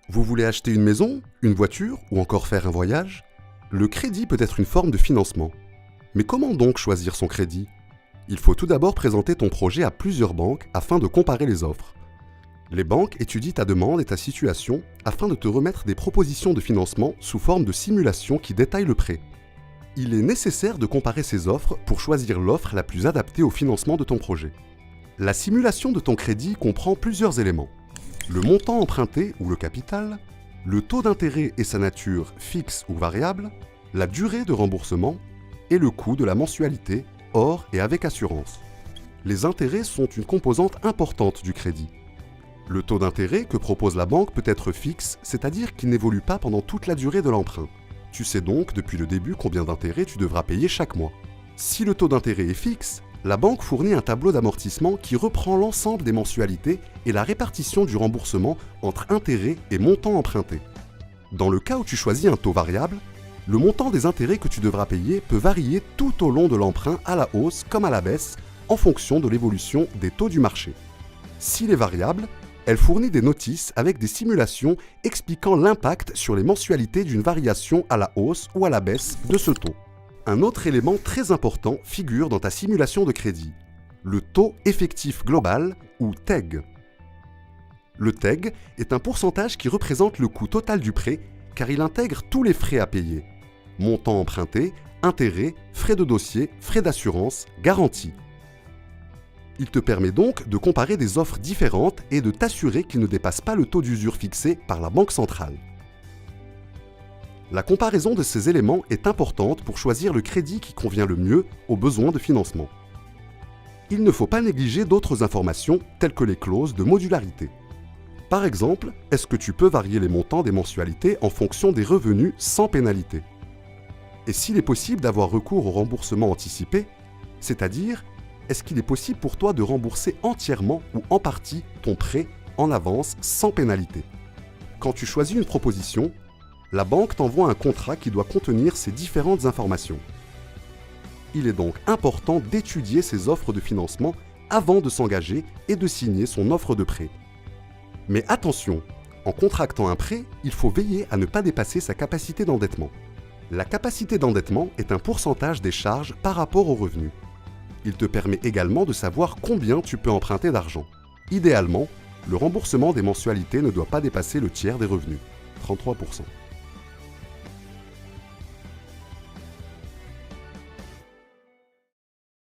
Vous voulez acheter une maison, une voiture ou encore faire un voyage? Le crédit peut être une forme de financement. Mais comment donc choisir son crédit? Il faut tout d'abord présenter ton projet à plusieurs banques afin de comparer les offres. Les banques étudient ta demande et ta situation afin de te remettre des propositions de financement sous forme de simulation qui détaillent le prêt. Il est nécessaire de comparer ces offres pour choisir l'offre la plus adaptée au financement de ton projet. La simulation de ton crédit comprend plusieurs éléments. Le montant emprunté ou le capital, le taux d'intérêt et sa nature fixe ou variable, la durée de remboursement et le coût de la mensualité, hors et avec assurance. Les intérêts sont une composante importante du crédit. Le taux d'intérêt que propose la banque peut être fixe, c'est-à-dire qu'il n'évolue pas pendant toute la durée de l'emprunt. Tu sais donc depuis le début combien d'intérêts tu devras payer chaque mois. Si le taux d'intérêt est fixe, la banque fournit un tableau d'amortissement qui reprend l'ensemble des mensualités et la répartition du remboursement entre intérêts et montant emprunté. Dans le cas où tu choisis un taux variable, le montant des intérêts que tu devras payer peut varier tout au long de l'emprunt à la hausse comme à la baisse en fonction de l'évolution des taux du marché. S'il est variable, elle fournit des notices avec des simulations expliquant l'impact sur les mensualités d'une variation à la hausse ou à la baisse de ce taux. Un autre élément très important figure dans ta simulation de crédit, le taux effectif global ou TEG. Le TEG est un pourcentage qui représente le coût total du prêt car il intègre tous les frais à payer, montant emprunté, intérêts, frais de dossier, frais d'assurance, garantie. Il te permet donc de comparer des offres différentes et de t'assurer qu'il ne dépasse pas le taux d'usure fixé par la Banque centrale. La comparaison de ces éléments est importante pour choisir le crédit qui convient le mieux aux besoins de financement. Il ne faut pas négliger d'autres informations telles que les clauses de modularité. Par exemple, est-ce que tu peux varier les montants des mensualités en fonction des revenus sans pénalité? Et s'il est possible d'avoir recours au remboursement anticipé, c'est-à-dire, est-ce qu'il est possible pour toi de rembourser entièrement ou en partie ton prêt en avance sans pénalité? Quand tu choisis une proposition, la banque t'envoie un contrat qui doit contenir ces différentes informations. Il est donc important d'étudier ces offres de financement avant de s'engager et de signer son offre de prêt. Mais attention, en contractant un prêt, il faut veiller à ne pas dépasser sa capacité d'endettement. La capacité d'endettement est un pourcentage des charges par rapport aux revenus. Il te permet également de savoir combien tu peux emprunter d'argent. Idéalement, le remboursement des mensualités ne doit pas dépasser le tiers des revenus, 33%.